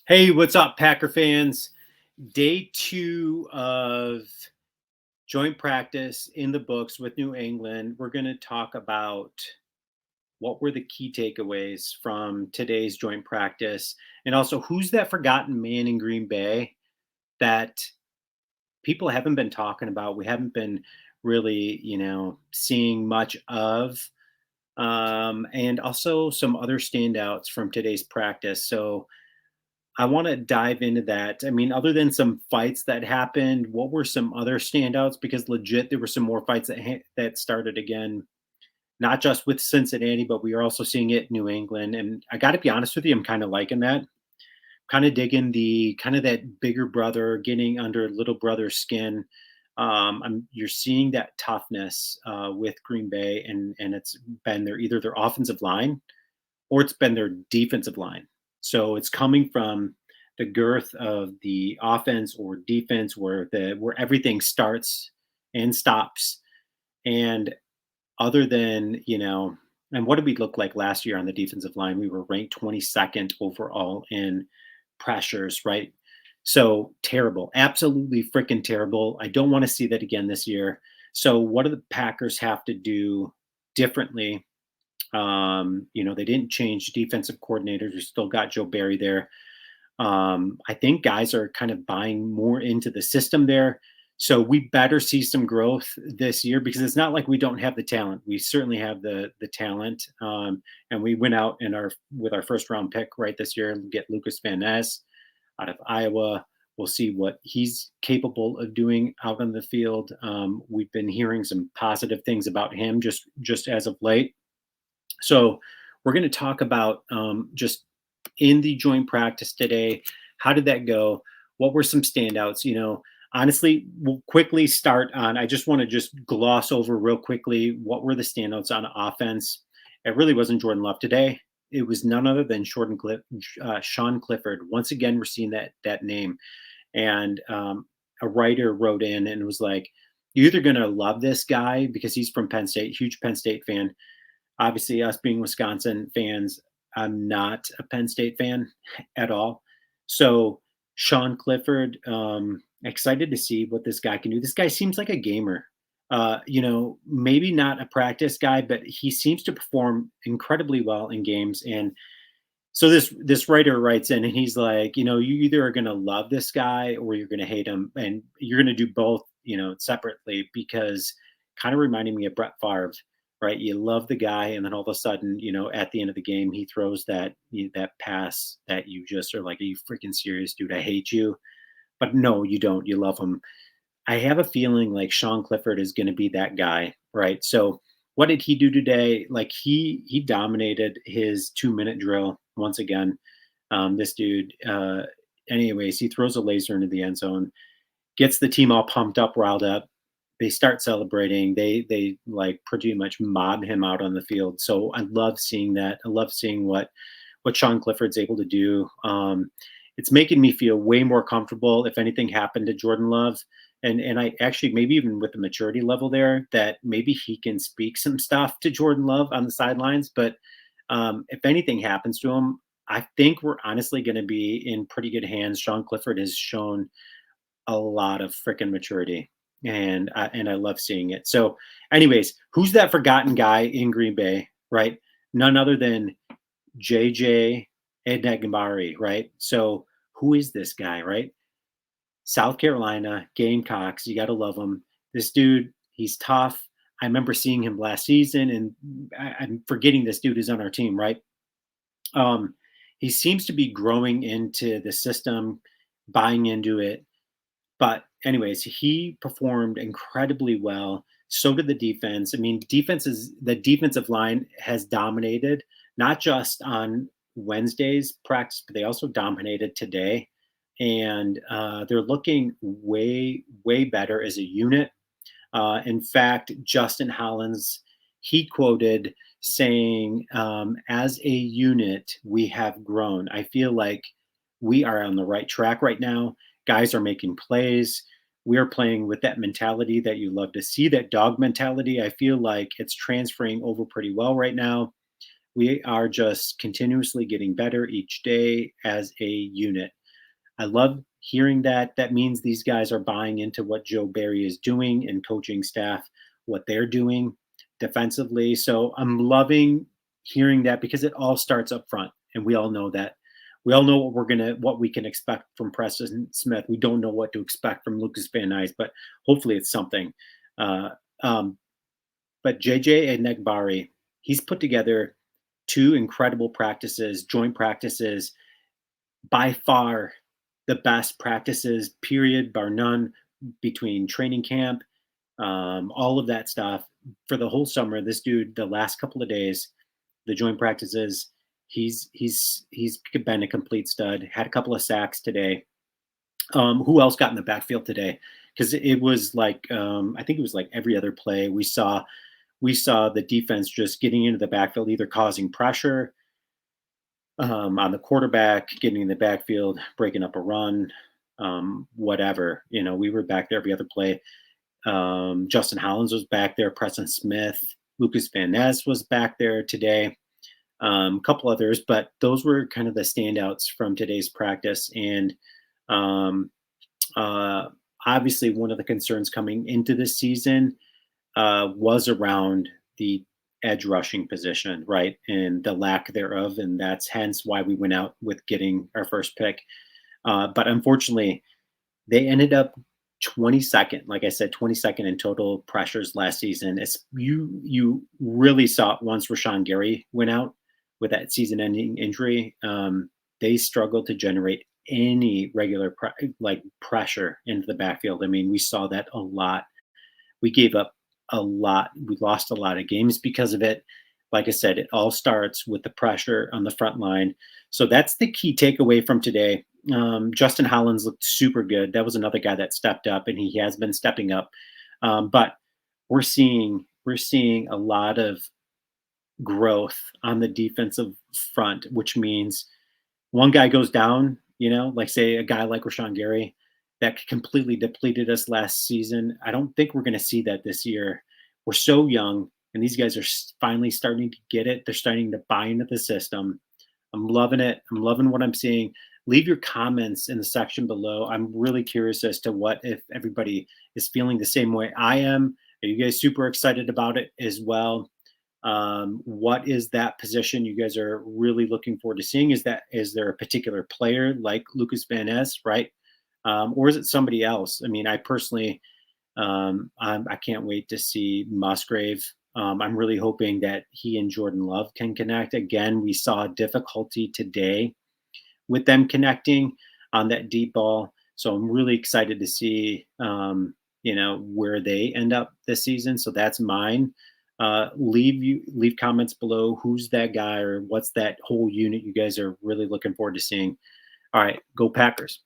Hey, what's up, Packer fans? Day two of joint practice in the books with New England. We're going to talk about what were the key takeaways from today's joint practice, and also who's that forgotten man in Green Bay that people haven't been talking about. We haven't been really, seeing much of, and also some other standouts from today's practice. So, I want to dive into that. I mean, other than some fights that happened, what were some other standouts? Because legit, there were some more fights that started again, not just with Cincinnati, but we are also seeing it in New England. And I got to be honest with you, I'm kind of liking that. Kind of digging the kind of that bigger brother getting under little brother's skin. You're seeing that toughness with Green Bay, and it's been either their offensive line or it's been their defensive line. So it's coming from the girth of the offense or defense where everything starts and stops. And other than, and what did we look like last year on the defensive line? We were ranked 22nd overall in pressures, right? So terrible, absolutely freaking terrible. I don't want to see that again this year. So what do the Packers have to do differently? They didn't change defensive coordinators. We still got Joe Barry there. I think guys are kind of buying more into the system there. So we better see some growth this year because it's not like we don't have the talent. We certainly have the talent. And we went out with our first round pick right this year and get Lucas Van Ness out of Iowa. We'll see what he's capable of doing out on the field. We've been hearing some positive things about him just as of late. So we're going to talk about just in the joint practice today. How did that go? What were some standouts? Honestly, we'll quickly start on. I just want to just gloss over real quickly what were the standouts on offense. It really wasn't Jordan Love today. It was none other than Sean Clifford. Once again, we're seeing that name. And a writer wrote in and was like, "You're either going to love this guy because he's from Penn State, huge Penn State fan." Obviously, us being Wisconsin fans, I'm not a Penn State fan at all. So Sean Clifford, excited to see what this guy can do. This guy seems like a gamer. Maybe not a practice guy, but he seems to perform incredibly well in games. And so this writer writes in and he's like, you either are going to love this guy or you're going to hate him, and you're going to do both, separately, because kind of reminding me of Brett Favre, right? You love the guy, and then all of a sudden, at the end of the game, he throws that pass that you just are like, are you freaking serious, dude? I hate you. But no, you don't. You love him. I have a feeling like Sean Clifford is going to be that guy, right? So what did he do today? Like he dominated his 2 minute drill once again. This dude, anyways, he throws a laser into the end zone, gets the team all pumped up, riled up. They start celebrating. They like pretty much mob him out on the field. So I love seeing that. I love seeing what Sean Clifford's able to do. It's making me feel way more comfortable if anything happened to Jordan Love. And I actually, maybe even with the maturity level there, that maybe he can speak some stuff to Jordan Love on the sidelines. But if anything happens to him, I think we're honestly going to be in pretty good hands. Sean Clifford has shown a lot of freaking maturity, and I love seeing it. So, anyways, who's that forgotten guy in Green Bay? Right, none other than JJ Ednagbari, right? So, who is this guy? Right, South Carolina Gamecocks. You got to love him. This dude, he's tough. I remember seeing him last season, and I'm forgetting this dude is on our team, right? Um, he seems to be growing into the system, buying into it. But anyways, he performed incredibly well. So did the defense. I mean, the defensive line has dominated, not just on Wednesday's practice, but they also dominated today. And they're looking way, way better as a unit. In fact, Justin Hollins, he quoted saying, as a unit, we have grown. I feel like we are on the right track right now. Guys are making plays. We're playing with that mentality that you love to see, that dog mentality. I feel like it's transferring over pretty well right now. We are just continuously getting better each day as a unit. I love hearing that. That means these guys are buying into what Joe Barry is doing and coaching staff, what they're doing defensively. So I'm loving hearing that because it all starts up front, and we all know that. We all know what we can expect from Preston Smith. We don't know what to expect from Lucas Van Nys, but hopefully it's something. Uh, um, but JJ Enagbari, he's put together two incredible practices, joint practices, by far the best practices, period, bar none, between training camp, all of that stuff for the whole summer. This dude, the last couple of days, the joint practices, he's been a complete stud. Had a couple of sacks today. Who else got in the backfield today? Because it was like I think it was like every other play we saw the defense just getting into the backfield, either causing pressure on the quarterback, getting in the backfield, breaking up a run, whatever. We were back there every other play. Justin Hollins was back there, Preston Smith, Lucas Van Ness was back there today, a couple others, but those were kind of the standouts from today's practice. And um, uh, obviously, one of the concerns coming into this season was around the edge rushing position, right? And the lack thereof. And that's hence why we went out with getting our first pick. But unfortunately, they ended up 22nd, like I said, 22nd in total pressures last season. You really saw it once Rashawn Gary went out with that season-ending injury. They struggled to generate any regular pressure into the backfield. I mean, we saw that a lot. We gave up a lot. We lost a lot of games because of it. Like I said, it all starts with the pressure on the front line. So that's the key takeaway from today. Justin Hollins looked super good. That was another guy that stepped up, and he has been stepping up. But we're seeing a lot of growth on the defensive front, which means one guy goes down, like say a guy like Rashawn Gary that completely depleted us last season. I don't think we're going to see that this year. We're so young, and these guys are finally starting to get it. They're starting to buy into the system. I'm loving it. I'm loving what I'm seeing. Leave your comments in the section below. I'm really curious as to what if everybody is feeling the same way I am. Are you guys super excited about it as well? What is that position you guys are really looking forward to seeing? Is there a particular player like Lucas Van Ness, right? Or is it somebody else? I mean, I personally, I can't wait to see Musgrave. I'm really hoping that he and Jordan Love can connect. Again, we saw difficulty today with them connecting on that deep ball. So I'm really excited to see, where they end up this season. So that's mine. Leave comments below. Who's that guy or what's that whole unit you guys are really looking forward to seeing? All right, go Packers.